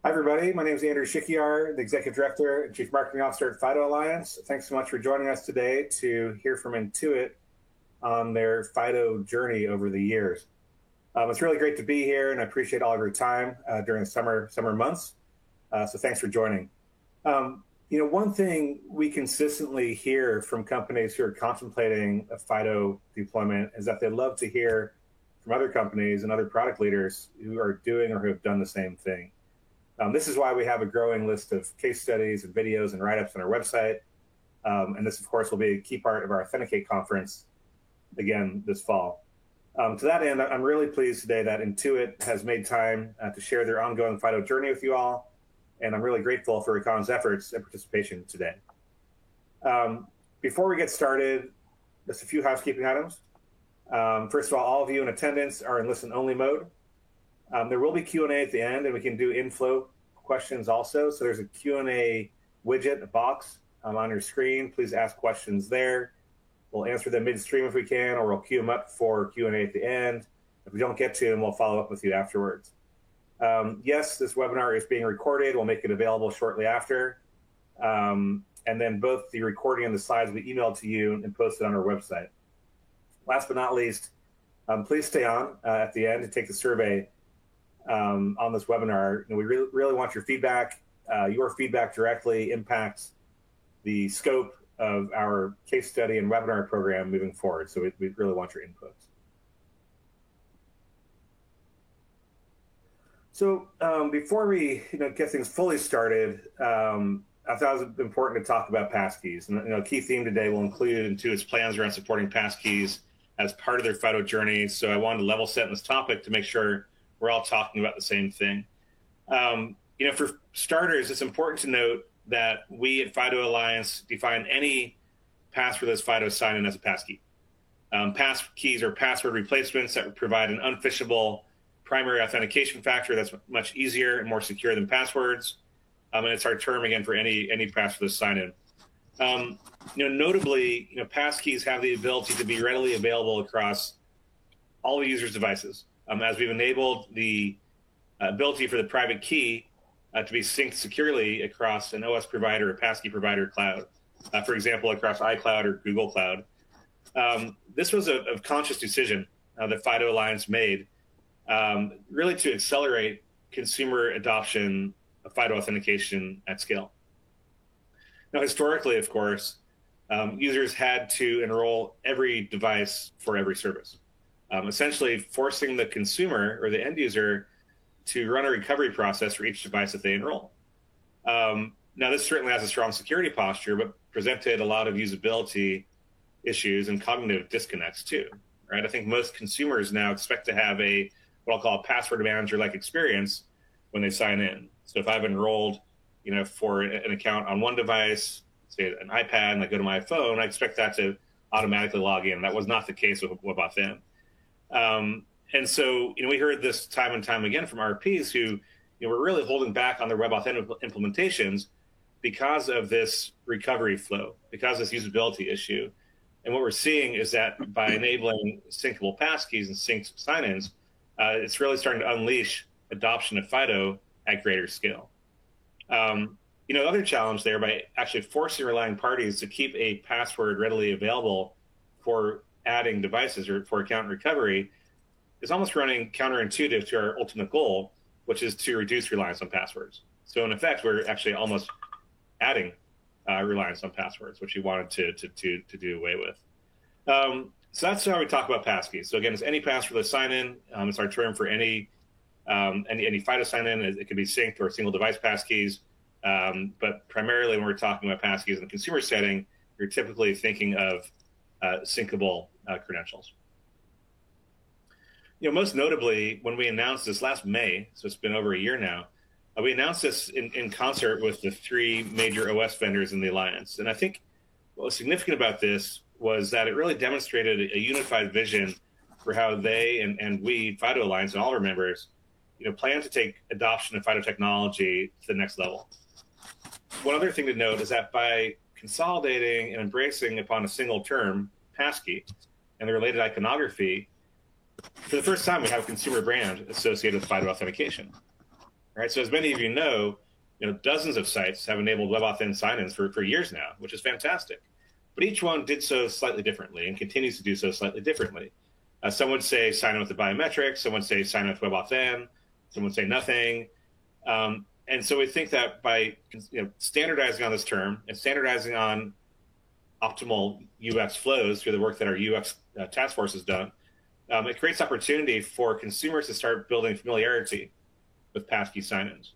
Hi, everybody. My name is Andrew Shikyar, the Executive Director and Chief Marketing Officer at FIDO Alliance. Thanks so much for joining us today to hear from Intuit on their FIDO journey over the years. It's really great to be here, and I appreciate all of your time during the summer months. So thanks for joining. One thing we consistently hear from companies who are contemplating a FIDO deployment is that they love to hear from other companies and other product leaders who are doing or who have done the same thing. This is why we have a growing list of case studies and videos and write-ups on our website. And this, of course, will be a key part of our Authenticate conference, again, this fall. To that end, I'm really pleased today that Intuit has made time to share their ongoing FIDO journey with you all. And I'm really grateful for Recon's efforts and participation today. Before we get started, just a few housekeeping items. First of all of you in attendance are in listen-only mode. There will be Q&A at the end, and we can do inflow questions also. So there's a Q&A widget, a box on your screen. Please ask questions there. We'll answer them midstream if we can, or we'll queue them up for Q&A at the end. If we don't get to them, we'll follow up with you afterwards. Yes, this webinar is being recorded. We'll make it available shortly after. And then both the recording and the slides will be emailed to you and posted on our website. Last but not least, please stay on at the end to take the survey on this webinar. We really want your feedback. Your feedback directly impacts the scope of our case study and webinar program moving forward. So we really want your inputs. So before we get things fully started, I thought it was important to talk about passkeys. And a key theme today will include Intuit's plans around supporting passkeys as part of their FIDO journey. So I wanted to level set in this topic to make sure we're all talking about the same thing. For starters, it's important to note that we at FIDO Alliance define any passwordless FIDO sign-in as a passkey. Passkeys are password replacements that provide an unphishable primary authentication factor that's much easier and more secure than passwords. And it's our term, again, for any passwordless sign-in. Notably, passkeys have the ability to be readily available across all the user's devices. As we've enabled the ability for the private key to be synced securely across an OS provider or passkey provider cloud, for example, across iCloud or Google Cloud. This was a conscious decision that FIDO Alliance made, really to accelerate consumer adoption of FIDO authentication at scale. Now, historically, of course, users had to enroll every device for every service. Essentially forcing the consumer or the end user to run a recovery process for each device that they enroll. Now, this certainly has a strong security posture, but presented a lot of usability issues and cognitive disconnects too, right? I think most consumers now expect to have what I'll call a password manager-like experience when they sign in. So if I've enrolled, for an account on one device, say an iPad, and I go to my phone, I expect that to automatically log in. That was not the case with WebAuthn. And so, we heard this time and time again from RPs who, were really holding back on their WebAuthn implementations because of this recovery flow, because of this usability issue. And what we're seeing is that by enabling syncable passkeys and synced sign-ins, it's really starting to unleash adoption of FIDO at greater scale. Other challenge there, by actually forcing relying parties to keep a password readily available for adding devices or for account recovery, is almost running counterintuitive to our ultimate goal, which is to reduce reliance on passwords. So in effect, we're actually almost adding reliance on passwords, which we wanted to do away with. So that's how we talk about passkeys. So again, it's any passwordless sign-in. It's our term for any FIDO sign-in. It can be synced or single device passkeys. But primarily when we're talking about passkeys in the consumer setting, you're typically thinking of syncable credentials. Most notably, when we announced this last May, so it's been over a year now, we announced this in concert with the three major OS vendors in the Alliance. And I think what was significant about this was that it really demonstrated a unified vision for how they and we, FIDO Alliance, and all our members, plan to take adoption of FIDO technology to the next level. One other thing to note is that by consolidating and embracing upon a single term, passkey, and the related iconography, for the first time, we have a consumer brand associated with FIDO authentication. right? So as many of you know, dozens of sites have enabled WebAuthn sign-ins for years now, which is fantastic. But each one did so slightly differently and continues to do so slightly differently. Some would say sign in with the biometrics, some would say sign in with WebAuthn, some would say nothing. And so we think that by standardizing on this term and standardizing on optimal UX flows through the work that our UX task force has done, it creates opportunity for consumers to start building familiarity with passkey sign-ins.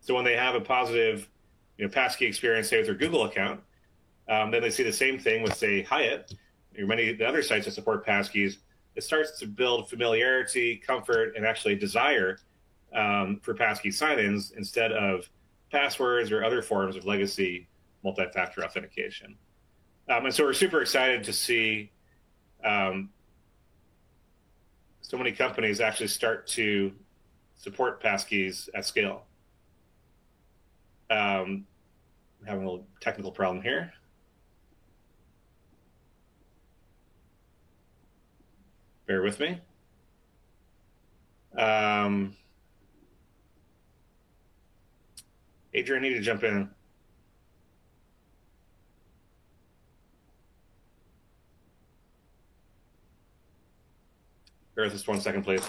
So when they have a positive passkey experience, say, with their Google account, then they see the same thing with, say, Hyatt, or many of the other sites that support passkeys. It starts to build familiarity, comfort, and actually desire for passkey sign-ins instead of passwords or other forms of legacy multi-factor authentication. And so we're super excited to see so many companies actually start to support passkeys at scale. I'm having a little technical problem here. Bear with me. Adrian, I need to jump in. Bear with us 1 second, please.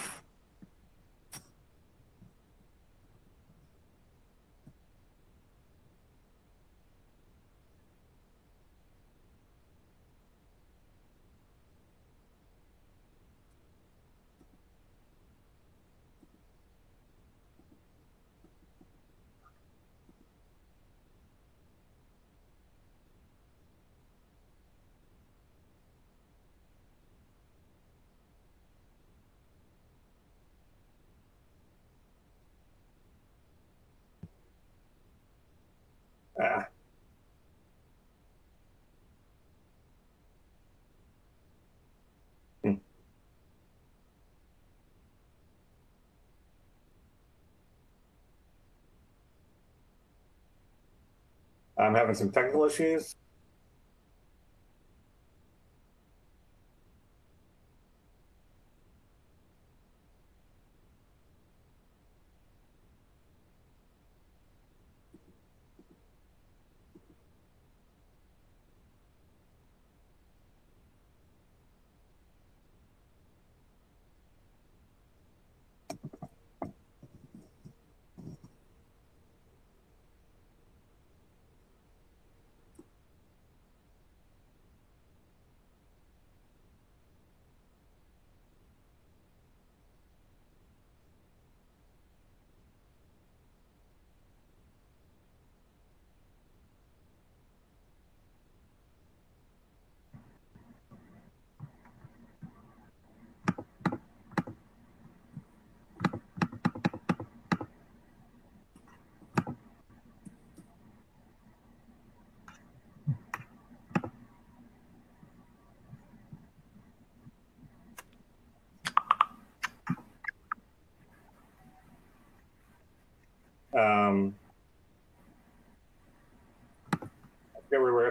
I'm having some technical issues.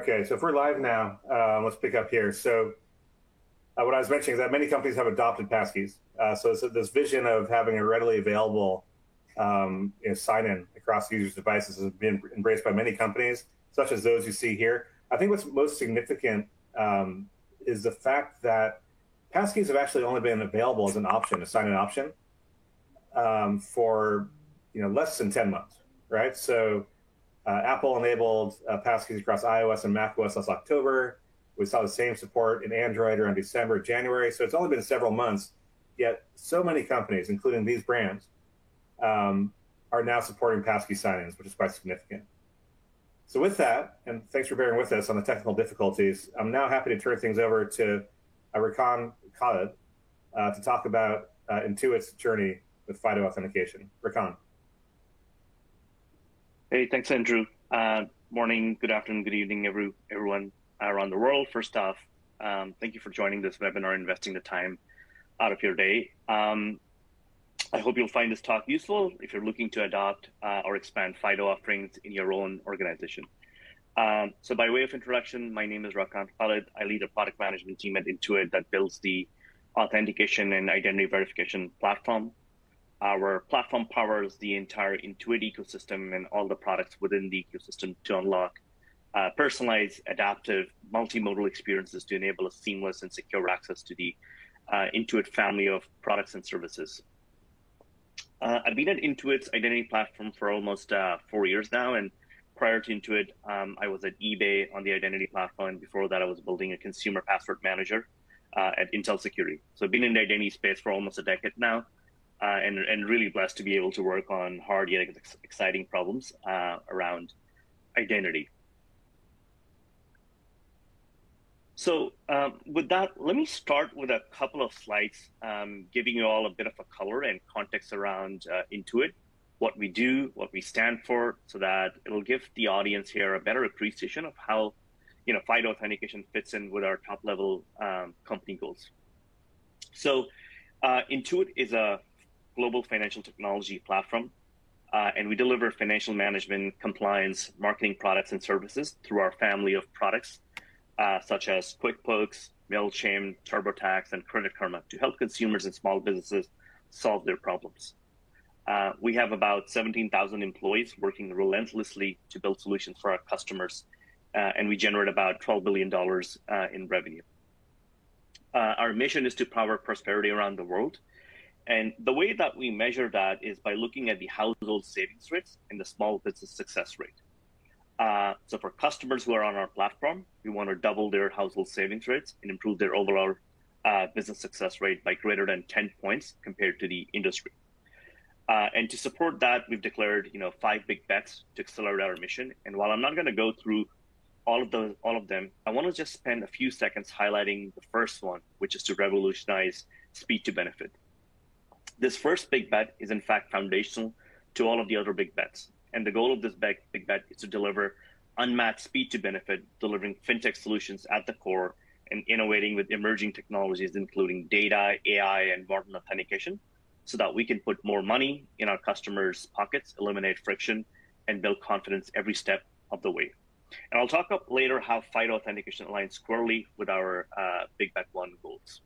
Okay, so if we're live now, let's pick up here. So what I was mentioning is that many companies have adopted passkeys. So this vision of having a readily available sign-in across users' devices has been embraced by many companies, such as those you see here. I think what's most significant is the fact that passkeys have actually only been available as an option, a sign-in option, for less than 10 months, right? So Apple enabled passkeys across iOS and macOS last October. We saw the same support in Android around December, January. So it's only been several months, yet so many companies, including these brands, are now supporting passkey sign-ins, which is quite significant. So with that, and thanks for bearing with us on the technical difficulties, I'm now happy to turn things over to Rakan Khalid to talk about Intuit's journey with FIDO authentication. Rakan. Hey, thanks, Andrew. Morning, good afternoon, good evening, everyone around the world. First off, thank you for joining this webinar, investing the time out of your day. I hope you'll find this talk useful if you're looking to adopt or expand FIDO offerings in your own organization. So by way of introduction, my name is Rakan Khalid. I lead a product management team at Intuit that builds the authentication and identity verification platform. Our platform powers the entire Intuit ecosystem and all the products within the ecosystem to unlock personalized, adaptive, multimodal experiences to enable a seamless and secure access to the Intuit family of products and services. I've been at Intuit's identity platform for almost 4 years now, and prior to Intuit, I was at eBay on the identity platform, and before that, I was building a consumer password manager at Intel Security. So I've been in the identity space for almost a decade now, and really blessed to be able to work on hard yet exciting problems around identity. So with that, let me start with a couple of slides, giving you all a bit of a color and context around Intuit, what we do, what we stand for, so that it'll give the audience here a better appreciation of how FIDO authentication fits in with our top-level company goals. So Intuit is a global financial technology platform, and we deliver financial management, compliance, marketing products, and services through our family of products, such as QuickBooks, MailChimp, TurboTax, and Credit Karma to help consumers and small businesses solve their problems. We have about 17,000 employees working relentlessly to build solutions for our customers, and we generate about $12 billion in revenue. Our mission is to power prosperity around the world. And the way that we measure that is by looking at the household savings rates and the small business success rate. So for customers who are on our platform, we want to double their household savings rates and improve their overall business success rate by greater than 10 points compared to the industry. And to support that, we've declared 5 big bets to accelerate our mission. And while I'm not going to go through all of them, I want to just spend a few seconds highlighting the first one, which is to revolutionize speed to benefit. This first big bet is in fact foundational to all of the other big bets. And the goal of this big bet is to deliver unmatched speed to benefit, delivering fintech solutions at the core and innovating with emerging technologies, including data, AI, and modern authentication, so that we can put more money in our customers' pockets, eliminate friction, and build confidence every step of the way. And I'll talk up later how FIDO authentication aligns squarely with our Big Bet 1 goals.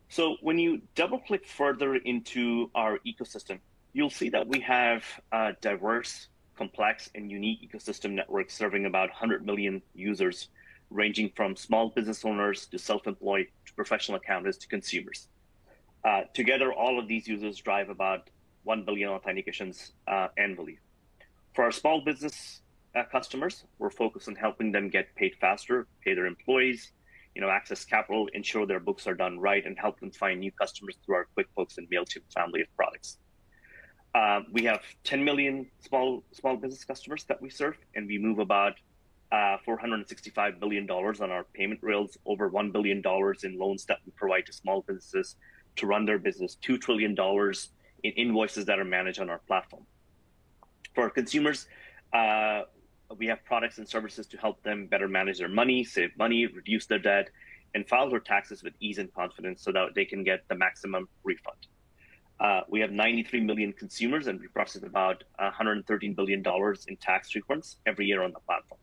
So when you double click further into our ecosystem, you'll see that we have a diverse, complex, and unique ecosystem network serving about 100 million users, ranging from small business owners to self-employed to professional accountants to consumers. Together, all of these users drive about 1 billion authentications annually. For our small business customers, we're focused on helping them get paid faster, pay their employees, access capital, ensure their books are done right, and help them find new customers through our QuickBooks and MailChimp family of products. We have 10 million small business customers that we serve, and we move about $465 billion on our payment rails, over $1 billion in loans that we provide to small businesses to run their business, $2 trillion in invoices that are managed on our platform. For our consumers, we have products and services to help them better manage their money, save money, reduce their debt, and file their taxes with ease and confidence so that they can get the maximum refund. We have 93 million consumers, and we process about $113 billion in tax refunds every year on the platform.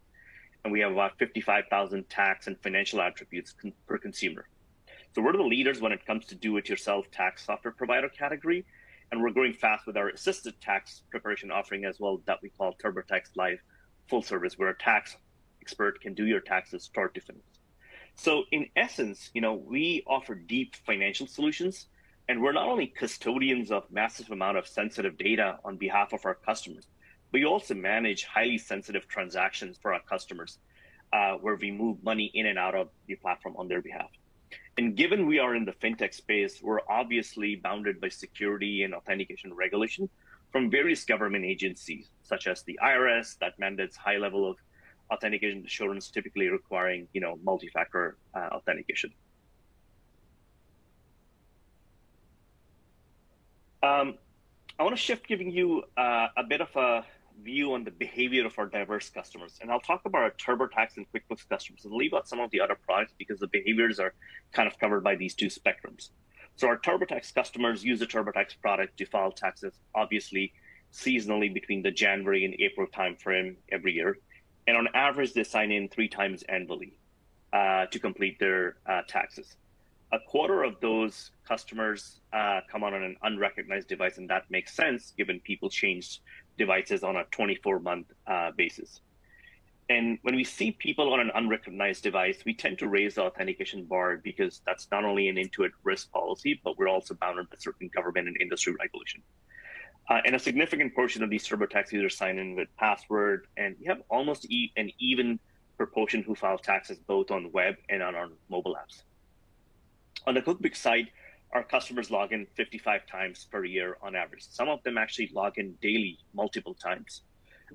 And we have about 55,000 tax and financial attributes per consumer. So we're the leaders when it comes to do-it-yourself tax software provider category, and we're growing fast with our assisted tax preparation offering as well that we call TurboTax Live Full Service, where a tax expert can do your taxes start to finish. So in essence, we offer deep financial solutions, and we're not only custodians of massive amount of sensitive data on behalf of our customers, but we also manage highly sensitive transactions for our customers, where we move money in and out of the platform on their behalf. And given we are in the fintech space, we're obviously bounded by security and authentication regulation from various government agencies, such as the IRS, that mandates high level of authentication assurance, typically requiring, multi-factor authentication. I want to shift, giving you a bit of a view on the behavior of our diverse customers. And I'll talk about our TurboTax and QuickBooks customers and leave out some of the other products because the behaviors are kind of covered by these two spectrums. So our TurboTax customers use the TurboTax product to file taxes, obviously seasonally between the January and April timeframe every year. And on average, they sign in 3 times annually to complete their taxes. a quarter of those customers come on an unrecognized device, and that makes sense given people change devices on a 24-month basis. And when we see people on an unrecognized device, we tend to raise the authentication bar because that's not only an Intuit risk policy, but we're also bound by certain government and industry regulation. And a significant portion of these TurboTax users sign in with password, and we have almost an even proportion who file taxes both on web and on our mobile apps. On the QuickBooks side, our customers log in 55 times per year on average. Some of them actually log in daily, multiple times.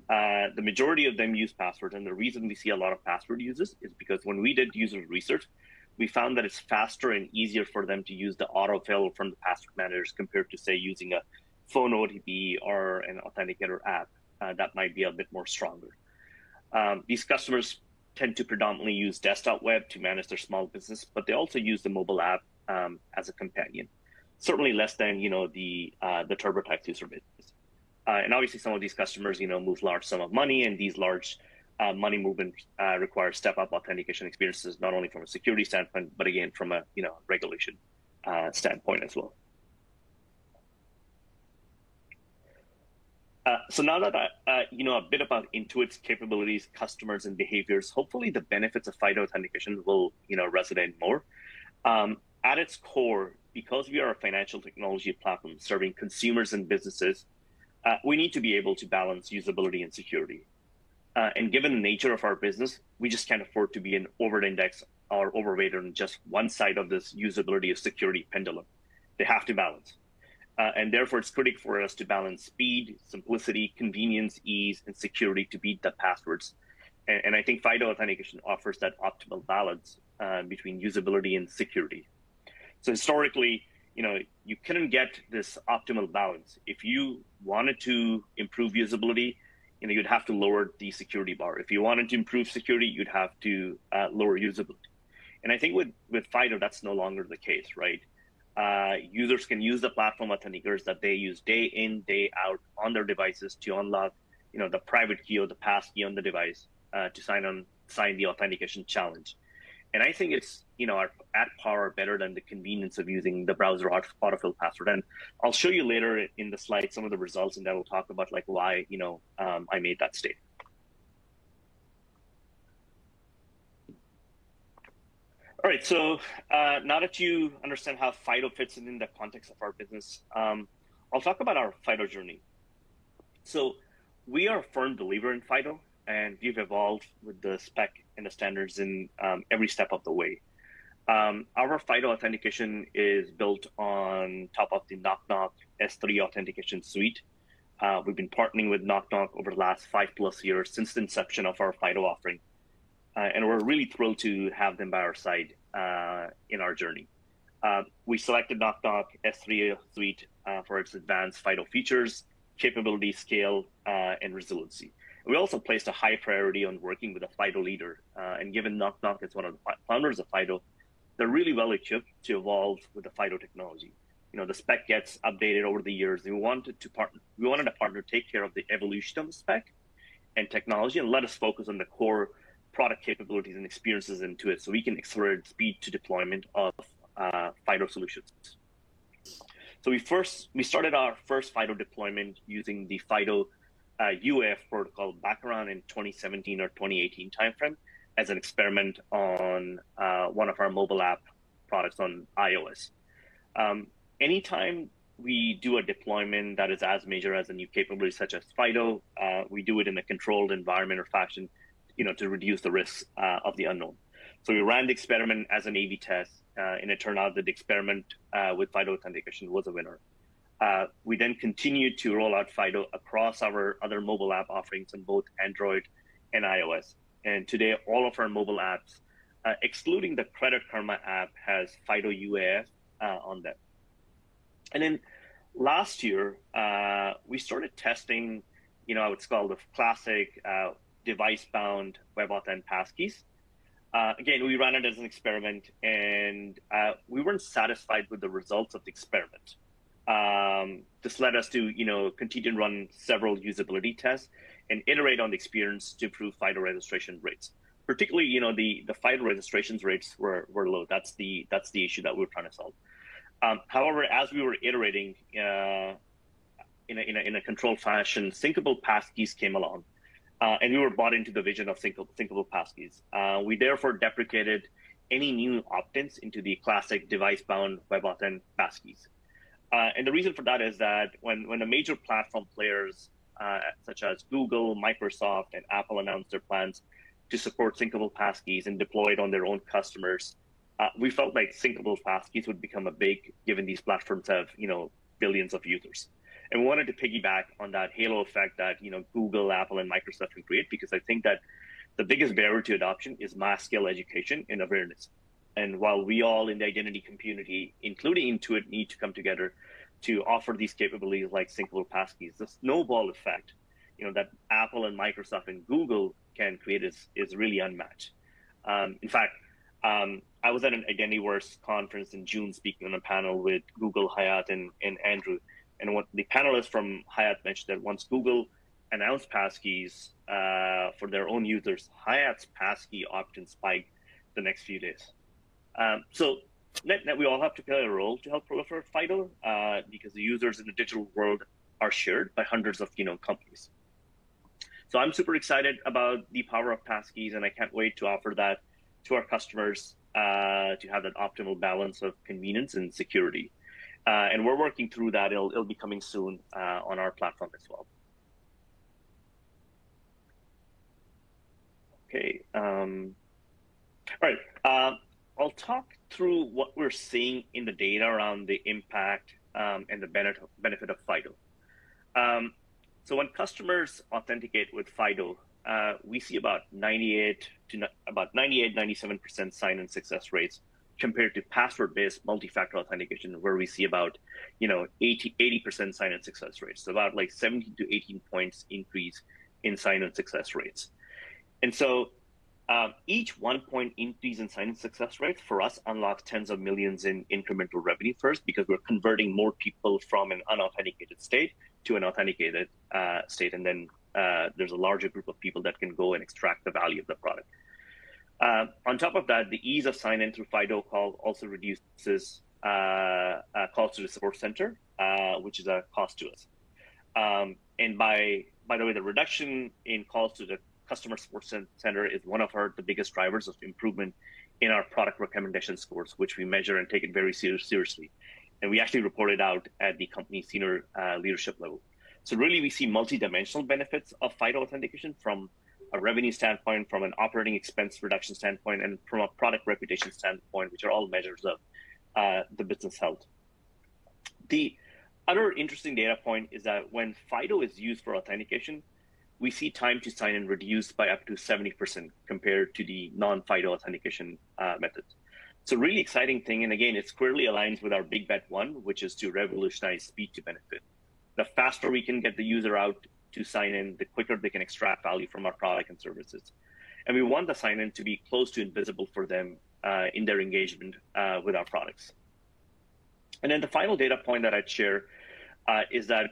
The majority of them use passwords, and the reason we see a lot of password users is because when we did user research, we found that it's faster and easier for them to use the autofill from the password managers compared to, say, using a phone OTP or an authenticator app that might be a bit more stronger. These customers tend to predominantly use desktop web to manage their small business, but they also use the mobile app as a companion. Certainly less than the TurboTax user base. And obviously, some of these customers move large sum of money, and these large money movement require step-up authentication experiences, not only from a security standpoint, but again from a regulation standpoint as well. So now that a bit about Intuit's capabilities, customers, and behaviors, hopefully the benefits of FIDO authentication will resonate more. At its core, because we are a financial technology platform serving consumers and businesses, we need to be able to balance usability and security. And given the nature of our business, we just can't afford to be an over-index or overweight on just one side of this usability or security pendulum. They have to balance. And therefore, it's critical for us to balance speed, simplicity, convenience, ease, and security to beat the passwords. And I think FIDO authentication offers that optimal balance between usability and security. So historically, you couldn't get this optimal balance. If you wanted to improve usability, you'd have to lower the security bar. If you wanted to improve security, you'd have to lower usability. And I think with FIDO, that's no longer the case, right? Users can use the platform authenticators that they use day in, day out on their devices to unlock, the private key or the pass key on the device to sign the authentication challenge. And I think it's, at par better than the convenience of using the browser autofill password. And I'll show you later in the slide some of the results, and that will talk about why, I made that statement. All right, so now that you understand how FIDO fits in the context of our business, I'll talk about our FIDO journey. So we are a firm believer in FIDO, and we've evolved with the spec and the standards in every step of the way. Our FIDO authentication is built on top of the Nok Nok S3 authentication suite. We've been partnering with Nok Nok over the last 5+ years since the inception of our FIDO offering. And we're really thrilled to have them by our side in our journey. We selected Nok Nok S3 suite for its advanced FIDO features, capability, scale, and resiliency. We also placed a high priority on working with a FIDO leader. And given Nok Nok is one of the founders of FIDO, they're really well equipped to evolve with the FIDO technology. The spec gets updated over the years. We wanted a partner to take care of the evolution of the spec and technology and let us focus on the core product capabilities and experiences into it so we can accelerate speed to deployment of FIDO solutions. So we started our first FIDO deployment using the FIDO UAF protocol back around in 2017 or 2018 timeframe as an experiment on one of our mobile app products on iOS. Anytime we do a deployment that is as major as a new capability such as FIDO, we do it in a controlled environment or fashion, to reduce the risks of the unknown. So we ran the experiment as an A/B test, and it turned out that the experiment with FIDO authentication was a winner. We then continued to roll out FIDO across our other mobile app offerings on both Android and iOS. And today, all of our mobile apps, excluding the Credit Karma app, has FIDO UAF on them. And then last year, we started testing, what's called the classic device-bound WebAuthn passkeys. Again, we ran it as an experiment, and we weren't satisfied with the results of the experiment. This led us to, continue to run several usability tests and iterate on the experience to improve FIDO registration rates. particularly, the FIDO registrations rates were low. That's the issue that we were trying to solve. However, as we were iterating in a controlled fashion, syncable passkeys came along, and we were bought into the vision of syncable passkeys. We therefore deprecated any new opt-ins into the classic device-bound WebAuthn passkeys. And the reason for that is that when the major platform players such as Google, Microsoft, and Apple announced their plans to support syncable passkeys and deploy it on their own customers, we felt like syncable passkeys would become a big, given these platforms have billions of users. And we wanted to piggyback on that halo effect that Google, Apple, and Microsoft can create, because I think that the biggest barrier to adoption is mass scale education and awareness. And while we all in the identity community, including Intuit, need to come together to offer these capabilities like syncable passkeys, the snowball effect, that Apple and Microsoft and Google can create is really unmatched. In fact, I was at an IdentityVerse conference in June speaking on a panel with Google, Hyatt, and Andrew. And what the panelists from Hyatt mentioned that once Google announced passkeys for their own users, Hyatt's passkey opt-in spiked the next few days. So net, we all have to play a role to help proliferate FIDO because the users in the digital world are shared by hundreds of companies. So I'm super excited about the power of passkeys, and I can't wait to offer that to our customers to have that optimal balance of convenience and security. And we're working through that. It'll be coming soon on our platform as well. Okay. All right. I'll talk through what we're seeing in the data around the impact and the benefit of FIDO. So when customers authenticate with FIDO, we see about 97% sign-in success rates compared to password-based multi-factor authentication, where we see about 80% sign-in success rates. So about like 17 to 18 points increase in sign-in success rates. And so each 1 point increase in sign-in success rates for us unlocks tens of millions in incremental revenue first, because we're converting more people from an unauthenticated state to an authenticated state. And then there's a larger group of people that can go and extract the value of the product. On top of that, the ease of sign-in through FIDO call also reduces calls to the support center, which is a cost to us. And by the way, the reduction in calls to the customer support center is one of the biggest drivers of improvement in our product recommendation scores, which we measure and take it very seriously. And we actually report it out at the company senior leadership level. So really, we see multi-dimensional benefits of FIDO authentication from a revenue standpoint, from an operating expense reduction standpoint, and from a product reputation standpoint, which are all measures of the business health. The other interesting data point is that when FIDO is used for authentication, we see time to sign in reduced by up to 70% compared to the non-FIDO authentication methods. So really exciting thing, and again, it squarely aligns with our big bet one, which is to revolutionize speed to benefit. The faster we can get the user out to sign in, the quicker they can extract value from our product and services. And we want the sign-in to be close to invisible for them in their engagement with our products. And then the final data point that I'd share is that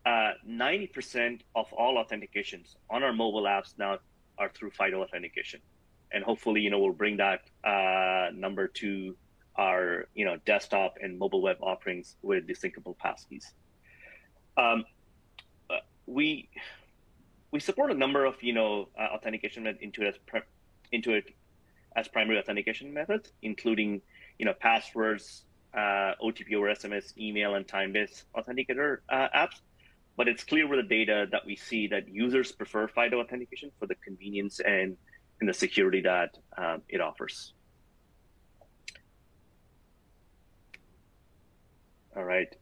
90% of all authentications on our mobile apps now are through FIDO authentication. And hopefully, we'll bring that number to our, desktop and mobile web offerings with the syncable passkeys. We support a number of authentication into it as primary authentication methods, including passwords, OTP over SMS, email, and time-based authenticator apps. But it's clear with the data that we see that users prefer FIDO authentication for the convenience and the security that it offers. All right.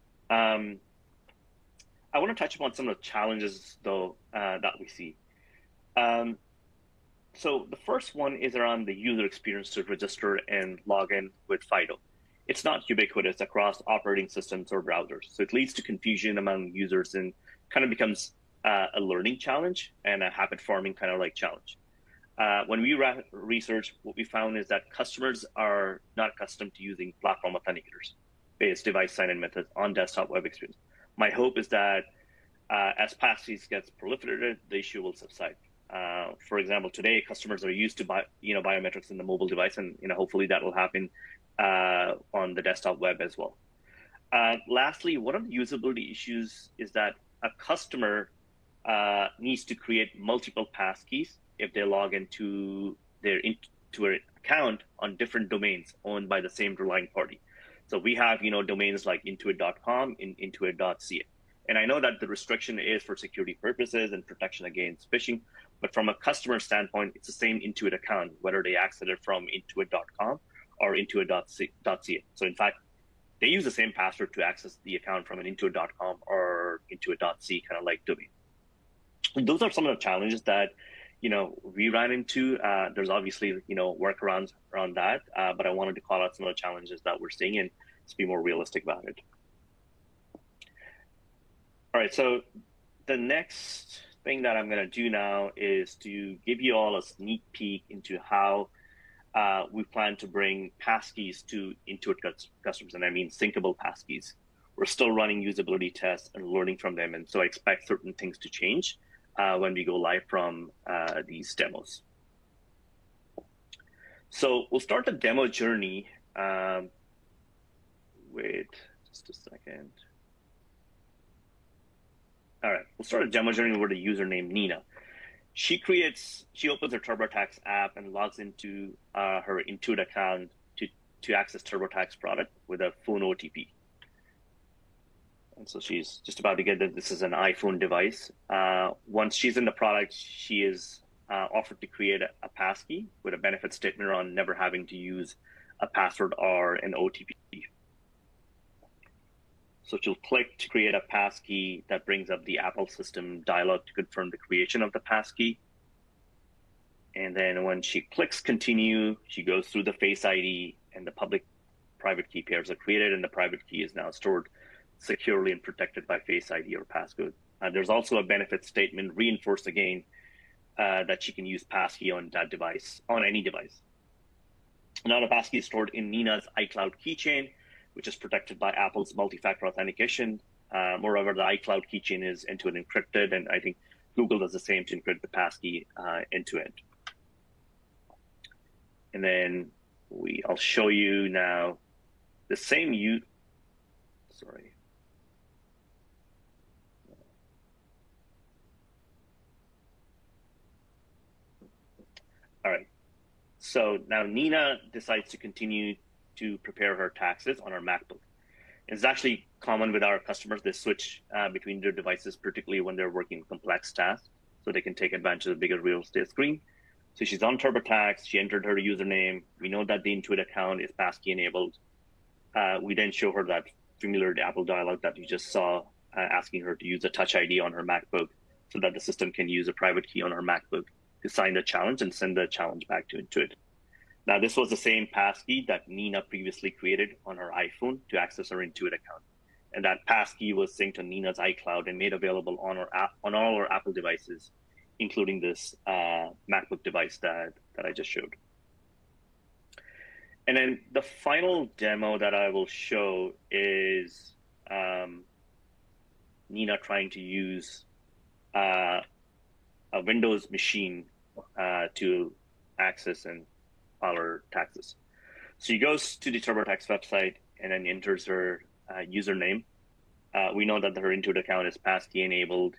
I want to touch upon some of the challenges, though, that we see. So the first one is around the user experience to register and log in with FIDO. It's not ubiquitous across operating systems or browsers. So it leads to confusion among users and kind of becomes a learning challenge and a habit-forming kind of like challenge. When we research, what we found is that customers are not accustomed to using platform authenticators-based device sign-in methods on desktop web experience. My hope is that as passkeys gets proliferated, the issue will subside. For example, today customers are used to biometrics in the mobile device, and hopefully that will happen on the desktop web as well. Lastly, one of the usability issues is that a customer needs to create multiple passkeys if they log into their account on different domains owned by the same relying party. So we have domains like intuit.com and intuit.ca. And I know that the restriction is for security purposes and protection against phishing, but from a customer standpoint, it's the same Intuit account, whether they access it from intuit.com or intuit.ca. So in fact, they use the same password to access the account from an intuit.com or intuit.ca kind of like domain. And those are some of the challenges that we ran into. There's obviously workarounds around that, but I wanted to call out some of the challenges that we're seeing and just be more realistic about it. All right, so the next thing that I'm going to do now is to give you all a sneak peek into how we plan to bring passkeys to Intuit customers, and I mean syncable passkeys. We're still running usability tests and learning from them, and so I expect certain things to change when we go live from these demos. So we'll start the demo journey with just a second. All right, we'll start a demo journey with a user named Nina. She opens her TurboTax app and logs into her Intuit account to access TurboTax product with a phone OTP. And so she's just about to get that. This is an iPhone device. Once she's in the product, she is offered to create a passkey with a benefit statement on never having to use a password or an OTP. So she'll click to create a passkey. That brings up the Apple system dialog to confirm the creation of the passkey. And then when she clicks continue, she goes through the Face ID, and the public-private key pairs are created, and the private key is now stored securely and protected by Face ID or passcode. There's also a benefit statement reinforced again that she can use passkey on that device, on any device. Now the passkey is stored in Nina's iCloud keychain, which is protected by Apple's multi-factor authentication. Moreover, the iCloud keychain is end-to-end encrypted, and I think Google does the same to encrypt the passkey end-to-end. And then I'll show you now the same All right. So now Nina decides to continue to prepare her taxes on her MacBook. It's actually common with our customers. They switch between their devices, particularly when they're working complex tasks, so they can take advantage of the bigger real estate screen. So she's on TurboTax. She entered her username. We know that the Intuit account is passkey enabled. We then show her that familiar Apple dialog that you just saw, asking her to use a Touch ID on her MacBook so that the system can use a private key on her MacBook to sign the challenge and send the challenge back to Intuit. Now, this was the same passkey that Nina previously created on her iPhone to access her Intuit account. And that passkey was synced to Nina's iCloud and made available on all her Apple devices, including this MacBook device that I just showed. And then the final demo that I will show is Nina trying to use a Windows machine to access and file her taxes. So she goes to the TurboTax website and then enters her username. We know that her Intuit account is passkey enabled.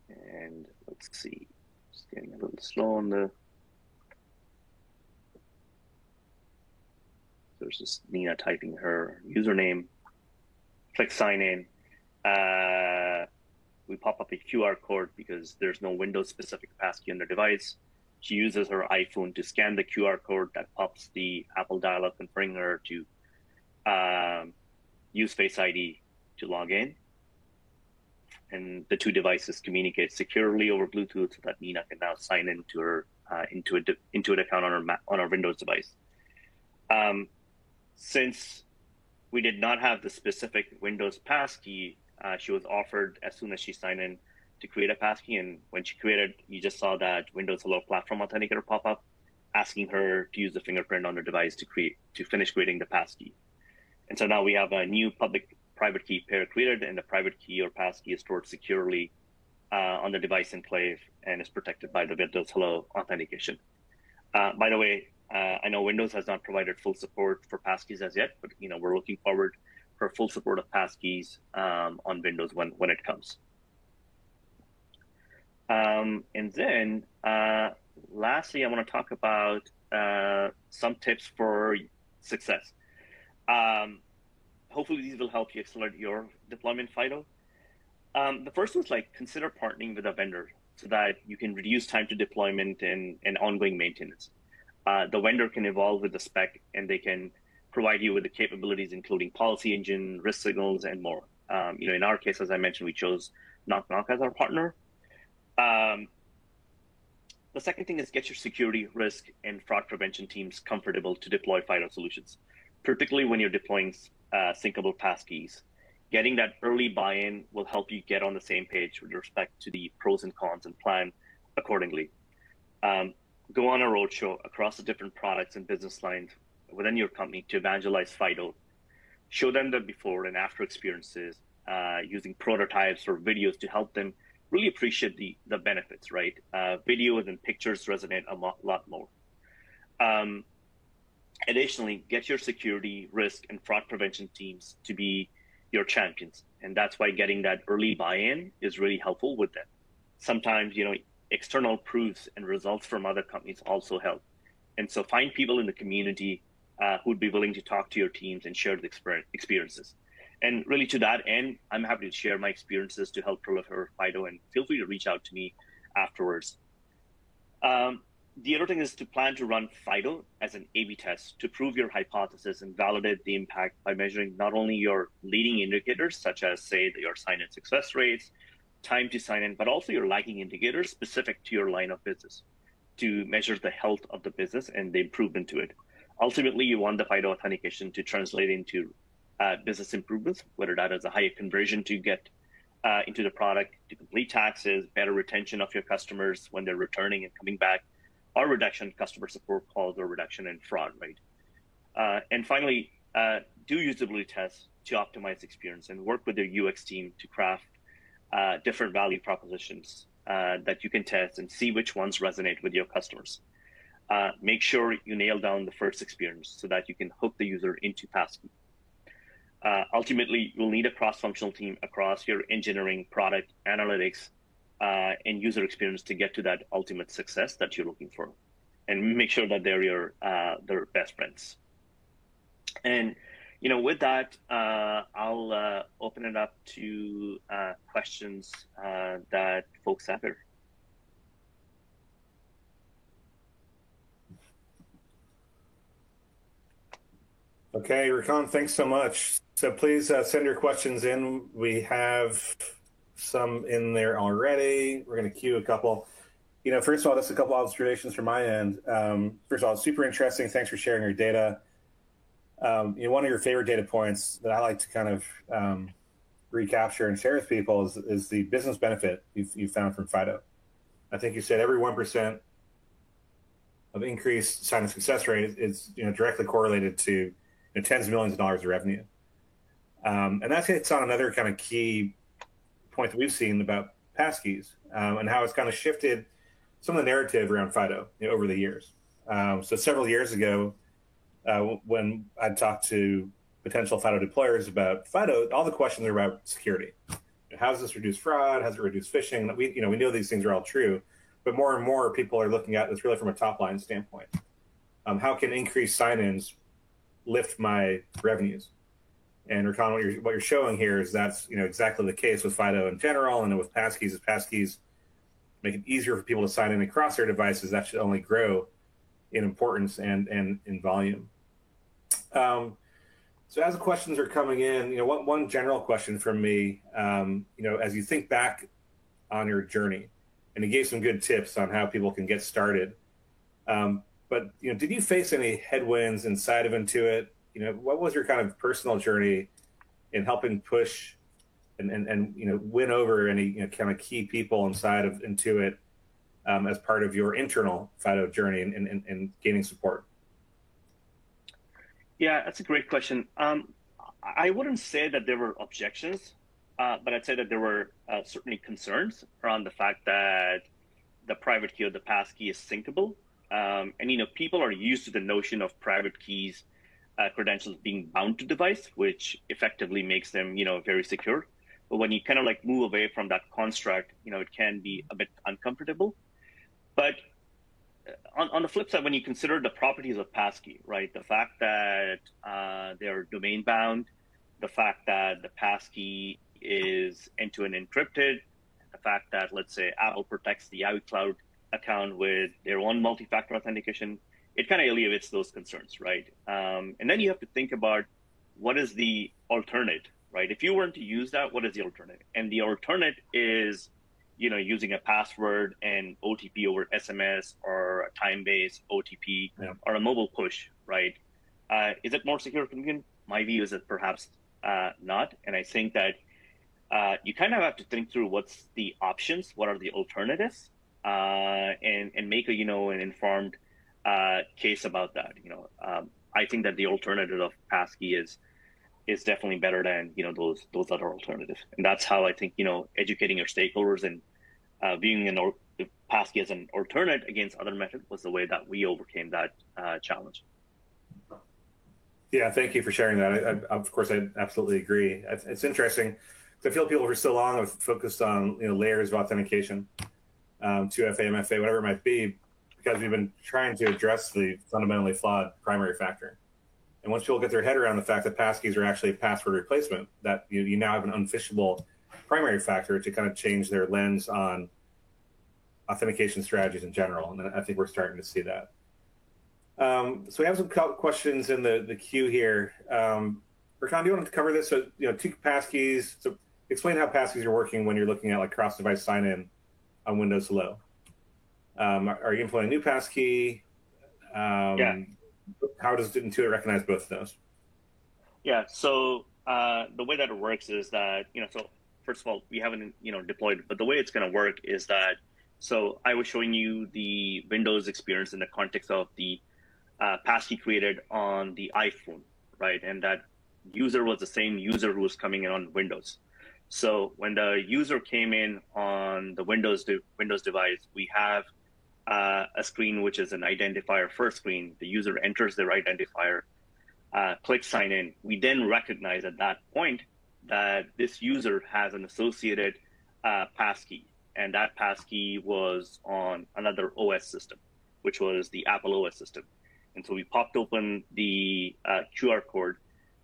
And let's see, it's getting a little slow on the. There's just Nina typing her username. Click sign in. We pop up a QR code because there's no Windows specific passkey on the device. She uses her iPhone to scan the QR code that pops the Apple dialog confirming her to use Face ID to log in. And the two devices communicate securely over Bluetooth so that Nina can now sign into her Intuit account on her Windows device. Since we did not have the specific Windows passkey, she was offered as soon as she signed in to create a passkey. And when she created, you just saw that Windows Hello Platform Authenticator pop up, asking her to use the fingerprint on the device to finish creating the passkey. And so now we have a new public-private key pair created, and the private key or passkey is stored securely on the device enclave and is protected by the Windows Hello authentication. By the way, I know Windows has not provided full support for passkeys as yet, but we're looking forward for full support of passkeys on Windows when it comes. And then lastly, I want to talk about some tips for success. Hopefully these will help you accelerate your deployment FIDO. The first was consider partnering with a vendor so that you can reduce time to deployment and ongoing maintenance. The vendor can evolve with the spec, and they can provide you with the capabilities, including policy engine, risk signals, and more. In our case, as I mentioned, we chose Knock Knock as our partner. The second thing is get your security, risk, and fraud prevention teams comfortable to deploy FIDO solutions, particularly when you're deploying syncable passkeys. Getting that early buy-in will help you get on the same page with respect to the pros and cons and plan accordingly. Go on a roadshow across the different products and business lines within your company to evangelize FIDO. Show them the before and after experiences using prototypes or videos to help them really appreciate the benefits, right? Videos and pictures resonate a lot more. Additionally, get your security, risk, and fraud prevention teams to be your champions. And that's why getting that early buy-in is really helpful with them. Sometimes, external proofs and results from other companies also help. And so find people in the community who'd be willing to talk to your teams and share the experiences. And really to that end, I'm happy to share my experiences to help proliferate FIDO, and feel free to reach out to me afterwards. The other thing is to plan to run FIDO as an A/B test to prove your hypothesis and validate the impact by measuring not only your leading indicators, such as, say, your sign-in success rates, time to sign in, but also your lagging indicators specific to your line of business to measure the health of the business and the improvement to it. Ultimately, you want the FIDO authentication to translate into business improvements, whether that is a higher conversion to get into the product, to complete taxes, better retention of your customers when they're returning and coming back, or reduction in customer support calls, or reduction in fraud rate. And finally, do usability tests to optimize experience and work with your UX team to craft different value propositions that you can test and see which ones resonate with your customers. Make sure you nail down the first experience so that you can hook the user into Passkey. Ultimately, you'll need a cross-functional team across your engineering, product, analytics, and user experience to get to that ultimate success that you're looking for, and make sure that they're their best friends. And with that, I'll open it up to questions that folks have here. Okay, Rakan, thanks so much. So please send your questions in. We have some in there already. We're going to queue a couple. First of all, just a couple observations from my end. First of all, it's super interesting. Thanks for sharing your data. One of your favorite data points that I like to kind of recapture and share with people is the business benefit you found from FIDO. I think you said every 1% of increased sign-in success rate is directly correlated to tens of millions of dollars of revenue. And that hits on another kind of key point that we've seen about passkeys and how it's kind of shifted some of the narrative around FIDO over the years. So several years ago, when I talked to potential FIDO deployers about FIDO, all the questions are about security. How does this reduce fraud? How does it reduce phishing? We know these things are all true, but more and more people are looking at this really from a top-line standpoint. How can increased sign-ins lift my revenues? And Rakan, what you're showing here is that's exactly the case with FIDO in general, and with passkeys. As passkeys make it easier for people to sign in across their devices, that should only grow in importance and in volume. So as the questions are coming in, one general question from me, as you think back on your journey, and you gave some good tips on how people can get started. But did you face any headwinds inside of Intuit? What was your kind of personal journey in helping push and win over any kind of key people inside of Intuit as part of your internal FIDO journey and gaining support? Yeah, that's a great question. I wouldn't say that there were objections. but I'd say that there were certainly concerns around the fact that the private key or the passkey is syncable. And, people are used to the notion of private keys, credentials being bound to device, which effectively makes them, very secure. But when you kind of like move away from that construct, it can be a bit uncomfortable. But on the flip side, when you consider the properties of passkey, right, the fact that they're domain bound, the fact that the passkey is end-to-end encrypted, the fact that, let's say, Apple protects the iCloud account with their own multi-factor authentication, it kind of alleviates those concerns, right? And then you have to think about what is the alternate, right? If you weren't to use that, what is the alternate? And the alternate is, using a password and OTP over SMS or a time-based OTP or a mobile push, right? Is it more secure, convenient? My view is that perhaps not. And I think that you kind of have to think through what's the options, what are the alternatives, and make an informed case about that. I think that the alternative of passkey is definitely better than those other alternatives, and that's how I think educating your stakeholders and viewing the passkey as an alternate against other methods was the way that we overcame that challenge. Yeah, thank you for sharing that. Of course, I absolutely agree. It's interesting. I feel people for so long have focused on layers of authentication, 2FA, MFA, whatever it might be, because we've been trying to address the fundamentally flawed primary factor. And once people get their head around the fact that passkeys are actually a password replacement, that you now have an unphishable primary factor to kind of change their lens on authentication strategies in general. And I think we're starting to see that. So we have some questions in the queue here. Erkan, do you want to cover this? So, two passkeys. So explain how passkeys are working when you're looking at like cross-device sign-in on Windows Hello. Are you implementing a new passkey? Yeah. How does Intuit recognize both of those? Yeah. So the way that it works is that so first of all, we haven't deployed, but the way it's going to work is that I was showing you the Windows experience in the context of the passkey created on the iPhone, right? And that user was the same user who was coming in on Windows. So when the user came in on the Windows device, we have a screen which is an identifier first screen. The user enters their identifier, clicks sign in. We then recognize at that point that this user has an associated passkey, and that passkey was on another OS system, which was the Apple OS system. And so we popped open the QR code,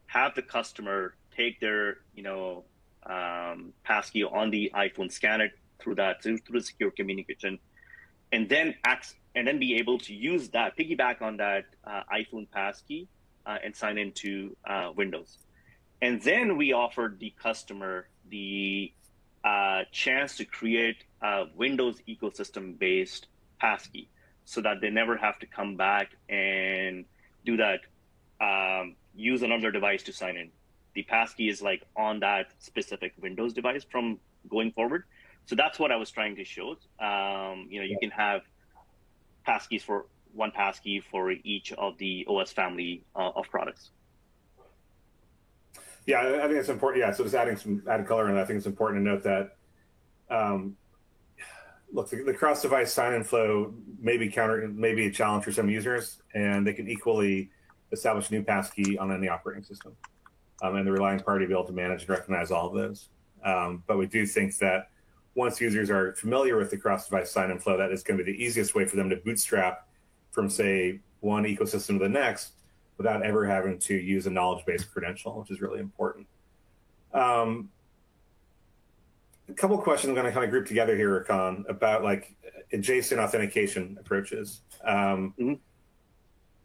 have the customer take their passkey on the iPhone, scan it through the secure communication, and then be able to use that, piggyback on that iPhone passkey and sign into Windows. And then we offered the customer the chance to create a Windows ecosystem-based passkey, so that they never have to come back and do that, use another device to sign in. The passkey is like on that specific Windows device from going forward. So that's what I was trying to show. You can have passkeys for one passkey for each of the OS family of products. Yeah, I think it's important. Yeah, so just adding some added color, and I think it's important to note that, look, the cross-device sign-in flow may be a challenge for some users, and they can equally establish a new passkey on any operating system, and the relying party will be able to manage and recognize all of those. But we do think that once users are familiar with the cross-device sign-in flow, that is going to be the easiest way for them to bootstrap from, say, one ecosystem to the next without ever having to use a knowledge-based credential, which is really important. A couple of questions I'm going to kind of group together here, Erkan, about like adjacent authentication approaches.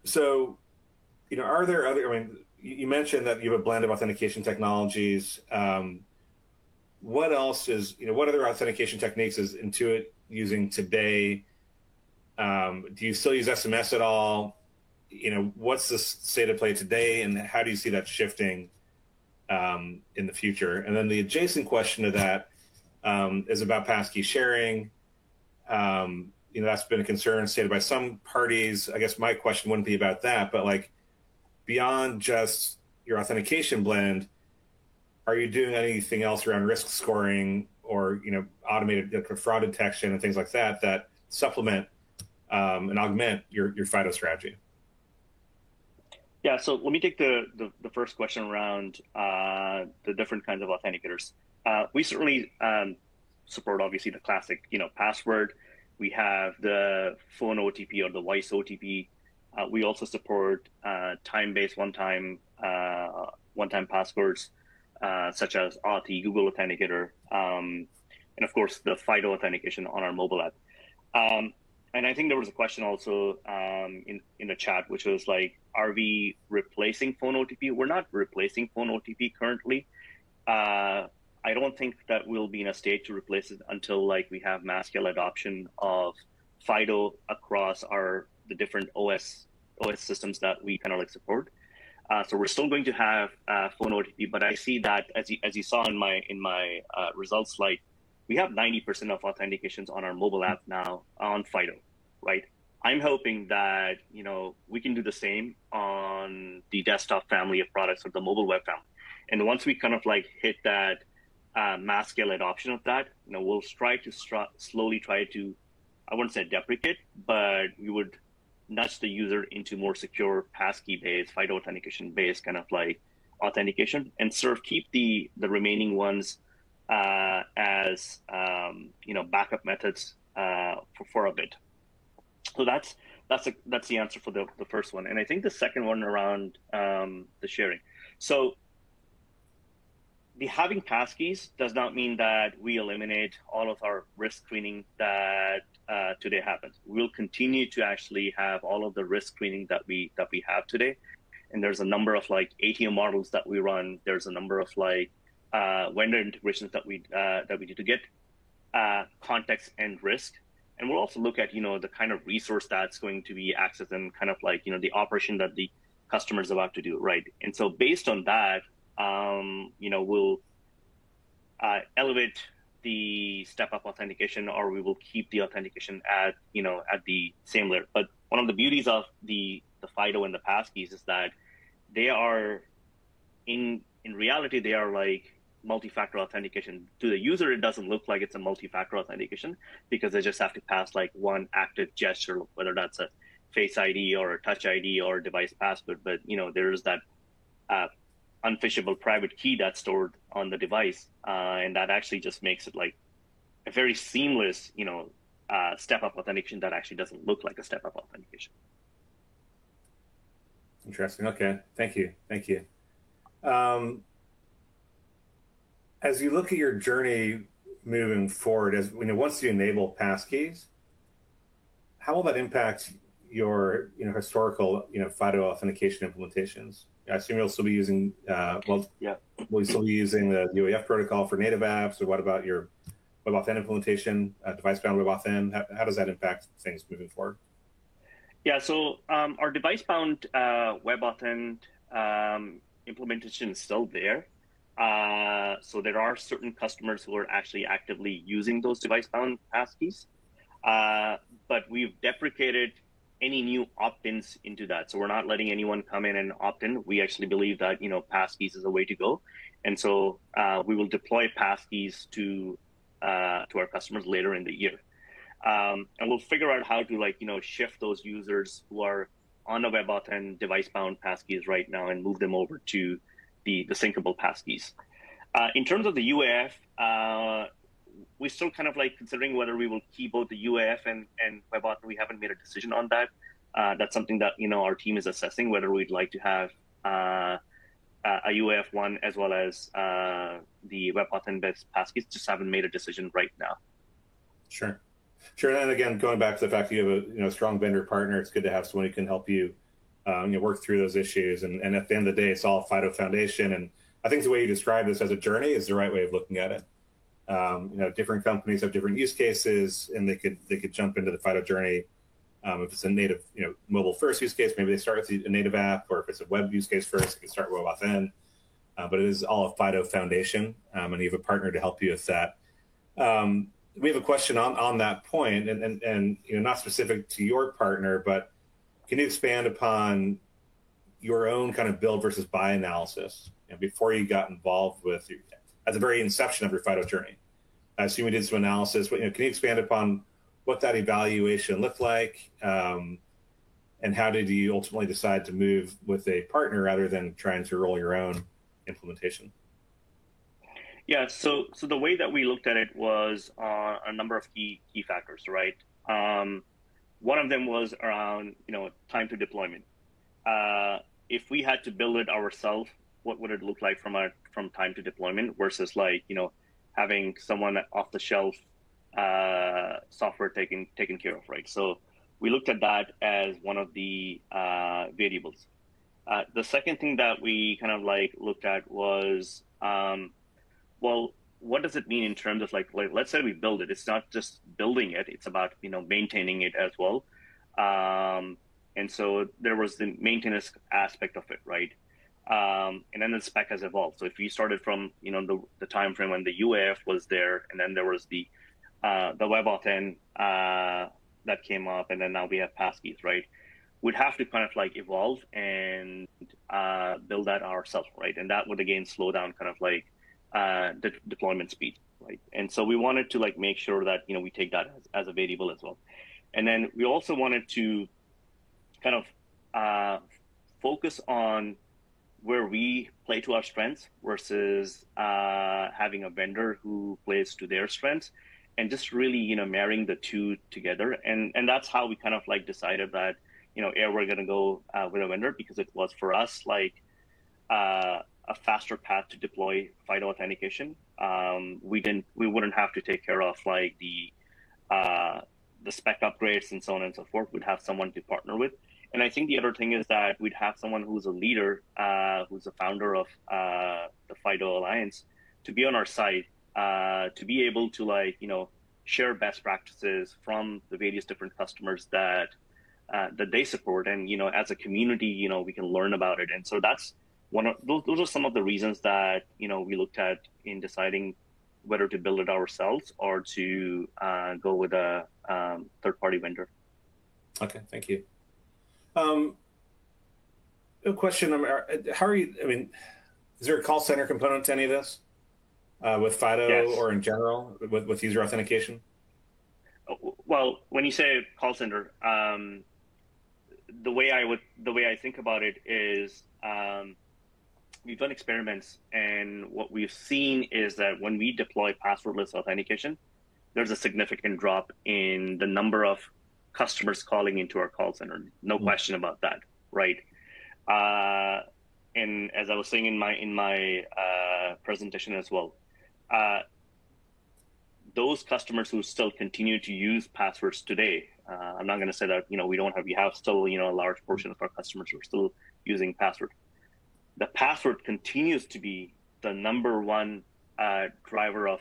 So, are there other, you mentioned that you have a blend of authentication technologies. What else is, what other authentication techniques is Intuit using today? Do you still use SMS at all? What's the state of play today, and how do you see that shifting in the future? And then the adjacent question to that is about passkey sharing. That's been a concern stated by some parties. I guess my question wouldn't be about that, but like beyond just your authentication blend, are you doing anything else around risk scoring or automated fraud detection and things like that that supplement and augment your FIDO strategy? Yeah, so let me take the first question around the different kinds of authenticators. We certainly support, obviously, the classic, password. We have the phone OTP or the voice OTP. We also support time-based one-time passwords, such as Authy, Google Authenticator, and of course the FIDO authentication on our mobile app. And I think there was a question also in the chat, which was like, are we replacing phone OTP? We're not replacing phone OTP currently. I don't think that we'll be in a state to replace it until we have mass scale adoption of FIDO across the different OS systems that we kind of support. So we're still going to have phone OTP, but I see that as you saw in my results slide, we have 90% of authentications on our mobile app now on FIDO, right? I'm hoping that we can do the same on the desktop family of products or the mobile web family. And once we kind of hit that mass scale adoption of that, we'll try to slowly try to, I wouldn't say deprecate, but we would nudge the user into more secure passkey-based, FIDO authentication-based kind of authentication, and keep the remaining ones as backup methods for a bit. So that's the answer for the first one. And I think the second one around the sharing. So having passkeys does not mean that we eliminate all of our risk screening that today happens. We'll continue to actually have all of the risk screening that we have today. And there's a number of ATM models that we run. There's a number of vendor integrations that we do to get context and risk. And we'll also look at the kind of resource that's going to be accessed and kind of the operation that the customer is about to do, right? And so based on that, we'll elevate the step-up authentication, or we will keep the authentication at the same layer. But one of the beauties of the FIDO and the passkeys is that they are in reality they are multi-factor authentication. To the user, it doesn't look like it's a multi-factor authentication because they just have to pass one active gesture, whether that's a Face ID or a Touch ID or a device password. But there's that unphishable private key that's stored on the device, and that actually just makes it a very seamless, step-up authentication that actually doesn't look like a step-up authentication. Interesting. Okay, thank you. As you look at your journey moving forward, once you enable passkeys, how will that impact your historical FIDO authentication implementations? I assume you'll still be using will you still be using the UAF protocol for native apps, or what about your WebAuthn implementation, device-bound WebAuthn? How does that impact things moving forward? Yeah, so our device-bound WebAuthn implementation is still there. So there are certain customers who are actually actively using those device-bound passkeys, but we've deprecated any new opt-ins into that. So we're not letting anyone come in and opt in. We actually believe that passkeys is a way to go, and so we will deploy passkeys to our customers later in the year, and we'll figure out how to shift those users who are on the WebAuthn device-bound passkeys right now and move them over to the syncable passkeys. In terms of the UAF, we're still kind of considering whether we will keep both the UAF and WebAuthn. We haven't made a decision on that. That's something that our team is assessing, whether we'd like to have a UAF one as well as the WebAuthn-based passkeys. Just haven't made a decision right now. Sure. And again, going back to the fact that you have a strong vendor partner, it's good to have someone who can help you work through those issues. And at the end of the day, it's all FIDO Foundation. And I think the way you describe this as a journey is the right way of looking at it. Different companies have different use cases, and they could jump into the FIDO journey. If it's a native, mobile first use case, maybe they start with a native app, or if it's a web use case first, they can start with WebAuthn. But it is all a FIDO Foundation, and you have a partner to help you with that. We have a question on that point, and not specific to your partner, but can you expand upon your own kind of build versus buy analysis before you got involved with at the very inception of your FIDO journey. I assume we did some analysis. But, can you expand upon what that evaluation looked like, and how did you ultimately decide to move with a partner rather than trying to roll your own implementation? Yeah, so the way that we looked at it was a number of key factors, right? One of them was around time to deployment. If we had to build it ourselves, what would it look like from time to deployment versus having someone off the shelf software taken care of, right? So we looked at that as one of the variables. The second thing that we kind of looked at was, well, what does it mean in terms of let's say we build it. It's not just building it; it's about maintaining it as well. And so there was the maintenance aspect of it, right? And then the spec has evolved. So if you started from the time frame when the UAF was there, and then there was the WebAuthn that came up, and then now we have passkeys, right? We'd have to kind of evolve and build that ourselves, right? And that would again slow down kind of the deployment speed, right? And so we wanted to make sure that we take that as a variable as well. And then we also wanted to kind of focus on where we play to our strengths versus having a vendor who plays to their strengths, and just really marrying the two together. And that's how we kind of decided that we're going to go with a vendor, because it was for us a faster path to deploy FIDO authentication. We wouldn't have to take care of the spec upgrades and so on and so forth. We'd have someone to partner with. And I think the other thing is that we'd have someone who's a leader, who's the founder of the FIDO Alliance, to be on our side, to be able to share best practices from the various different customers that they support. And as a community, we can learn about it. And so that's those are some of the reasons that we looked at in deciding whether to build it ourselves or to go with a third-party vendor. Okay, thank you. A question: how are you? I mean, is there a call center component to any of this with FIDO? Yes. Or in general with user authentication? Well, when you say call center, the way I think about it is we've done experiments, and what we've seen is that when we deploy passwordless authentication, there's a significant drop in the number of customers calling into our call center. No question about that, right? And as I was saying in my presentation as well, those customers who still continue to use passwords today, I'm not going to say that we have still a large portion of our customers who are still using password. The password continues to be the number one driver of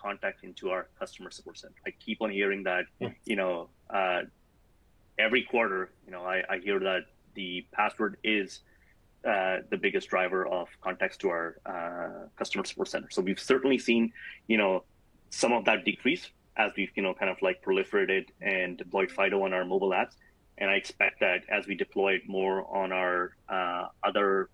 contact into our customer support center. I keep on hearing that, every quarter, I hear that the password is the biggest driver of contacts to our customer support center. So we've certainly seen, some of that decrease as we've, kind of proliferated and deployed FIDO on our mobile apps. And I expect that as we deploy it more on our other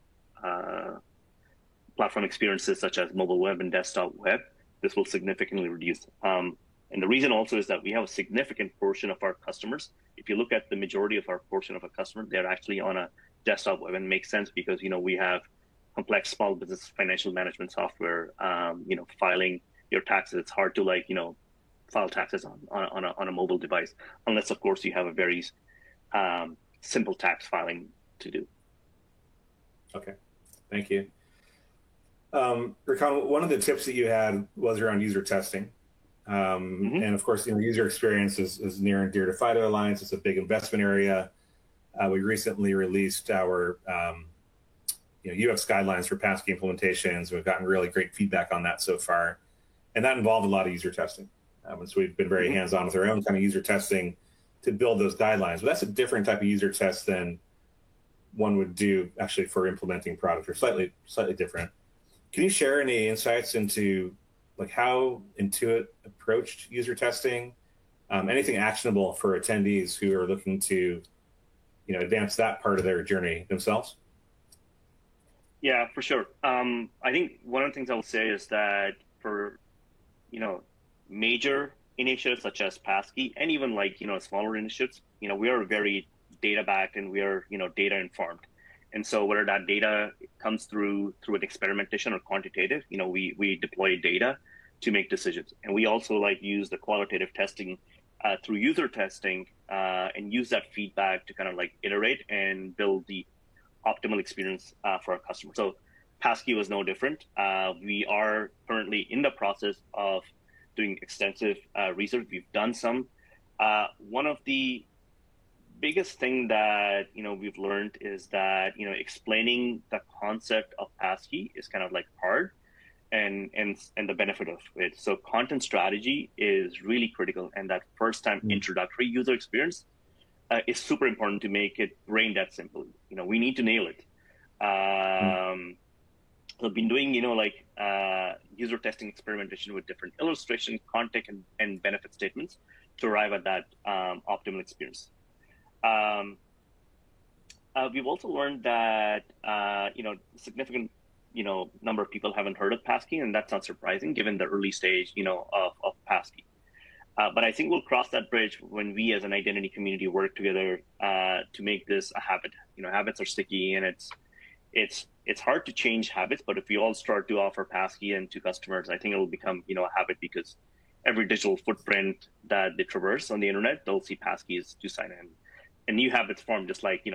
platform experiences, such as mobile web and desktop web, this will significantly reduce. And the reason also is that we have a significant portion of our customers. If you look at the majority of our portion of a customer, they're actually on a desktop web, and it makes sense because, we have complex small business financial management software, filing your taxes. It's hard to file taxes on a mobile device, unless of course you have a very simple tax filing to do. Okay, thank you. Rican, one of the tips that you had was around user testing. And of course, user experience is near and dear to FIDO Alliance. It's a big investment area. We recently released our UX guidelines for passkey implementations. We've gotten really great feedback on that so far. And that involved a lot of user testing. And so we've been very hands-on with our own kind of user testing to build those guidelines. But that's a different type of user test than one would do actually for implementing product, or slightly different. Can you share any insights into how Intuit approached user testing? Anything actionable for attendees who are looking to advance that part of their journey themselves? Yeah, for sure. I think one of the things I will say is that for, you know, major initiatives such as Passkey and even like, smaller initiatives, we are very data backed and we are, data informed. And so whether that data comes through an experimentation or quantitative, we deploy data to make decisions. And we also like use the qualitative testing through user testing and use that feedback to kind of like iterate and build the optimal experience for our customers. So Passkey was no different. We are currently in the process of doing extensive research. We've done some. One of the biggest thing that we've learned is that explaining the concept of Passkey is kind of like hard, and the benefit of it. So content strategy is really critical, and that first time introductory user experience is super important to make it brain dead simple. We need to nail it. So I've been doing, user testing experimentation with different illustration, context, and benefit statements to arrive at that optimal experience. We've also learned that, significant, number of people haven't heard of Passkey, and that's not surprising given the early stage, of Passkey. But I think we'll cross that bridge when we as an identity community work together to make this a habit. Habits are sticky, and it's hard to change habits, but if we all start to offer Passkey and to customers, I think it'll become, a habit, because every digital footprint that they traverse on the internet, they'll see Passkeys to sign in. And new habits form, just like,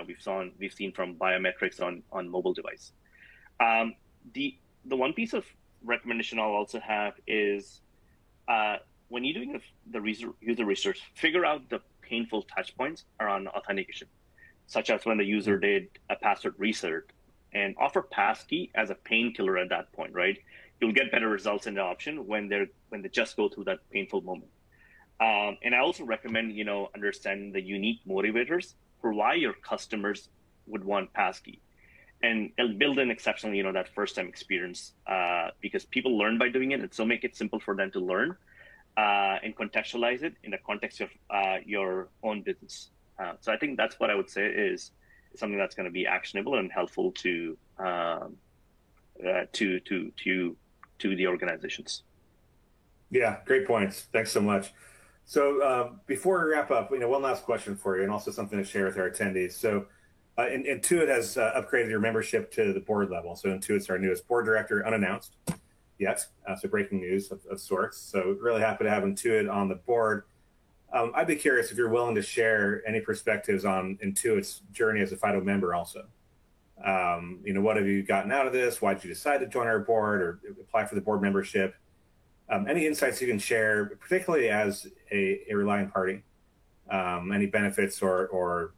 we've seen from biometrics on mobile device. The one piece of recommendation I'll also have is when you're doing the user research, figure out the painful touch points around authentication, such as when the user did a password reset, and offer Passkey as a painkiller at that point, right? You'll get better results in the option when they just go through that painful moment. And I also recommend, understanding the unique motivators for why your customers would want Passkey, and build an exceptional, that first time experience, because people learn by doing it. And so make it simple for them to learn and contextualize it in the context of your own business. So I think that's what I would say is something that's going to be actionable and helpful to the organizations. Yeah, great points. Thanks so much. So before we wrap up, one last question for you, and also something to share with our attendees. So Intuit has upgraded your membership to the board level. So Intuit's our newest board director, unannounced yet. So breaking news of sorts. So really happy to have Intuit on the board. I'd be curious if you're willing to share any perspectives on Intuit's journey as a FIDO member also. What have you gotten out of this? Why did you decide to join our board or apply for the board membership? Any insights you can share, particularly as a relying party, any benefits or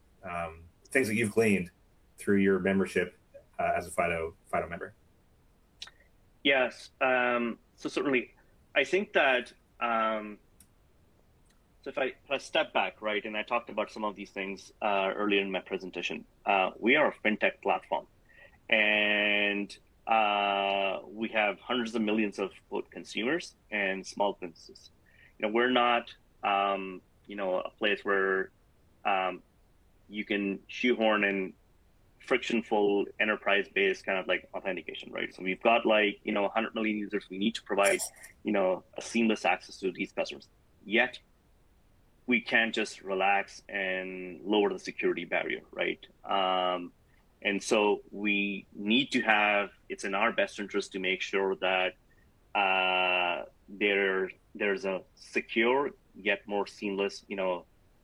things that you've gleaned through your membership as a FIDO member? Yes. So certainly, I think that so if I step back, right, and I talked about some of these things earlier in my presentation, we are a fintech platform, and we have hundreds of millions of both consumers and small businesses. We're not, a place where you can shoehorn in frictionful enterprise-based kind of like authentication, right? So we've got 100 million users. We need to provide, a seamless access to these customers. Yet we can't just relax and lower the security barrier, right? And so we need to have, it's in our best interest to make sure that there's a secure yet more seamless,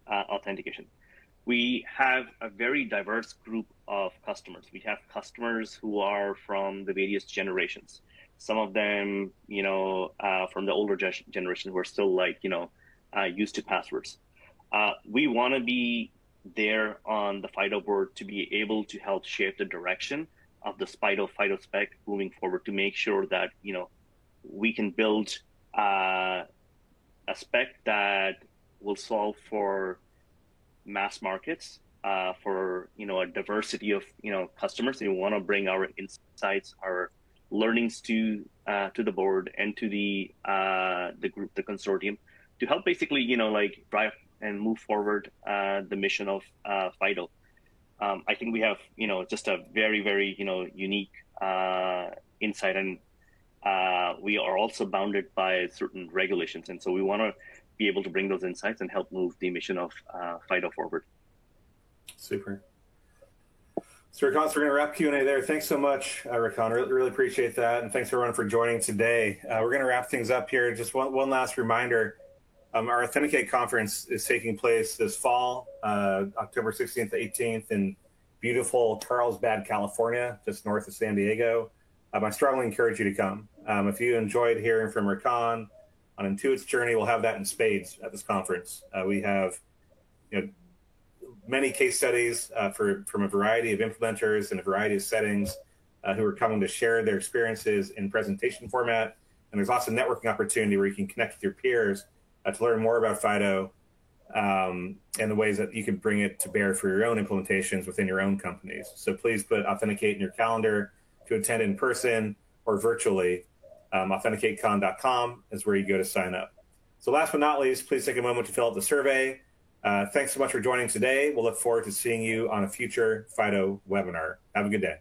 authentication. We have a very diverse group of customers. We have customers who are from the various generations. Some of them, from the older generation who are still used to passwords. We want to be there on the FIDO board to be able to help shape the direction of the FIDO spec moving forward, to make sure that we can build a spec that will solve for mass markets, for a diversity of customers. We want to bring our insights, our learnings to the board and to the group, the consortium, to help basically drive and move forward the mission of FIDO. I think we have just a very, very unique insight, and we are also bounded by certain regulations. And so we want to be able to bring those insights and help move the mission of FIDO forward. Super. So, Rakan, so we're going to wrap Q&A there. Thanks so much, Rakan. Really appreciate that. And thanks, everyone, for joining today. We're going to wrap things up here. Just one last reminder. Our Authenticate conference is taking place this fall, October 16th to 18th in beautiful Carlsbad, California, just north of San Diego. I strongly encourage you to come. If you enjoyed hearing from Rakan on Intuit's journey, we'll have that in spades at this conference. We have many case studies from a variety of implementers in a variety of settings who are coming to share their experiences in presentation format. And there's lots of networking opportunity where you can connect with your peers to learn more about FIDO and the ways that you can bring it to bear for your own implementations within your own companies. So please put Authenticate in your calendar to attend in person or virtually. AuthenticateCon.com is where you go to sign up. So last but not least, please take a moment to fill out the survey. Thanks so much for joining today. We'll look forward to seeing you on a future FIDO webinar. Have a good day.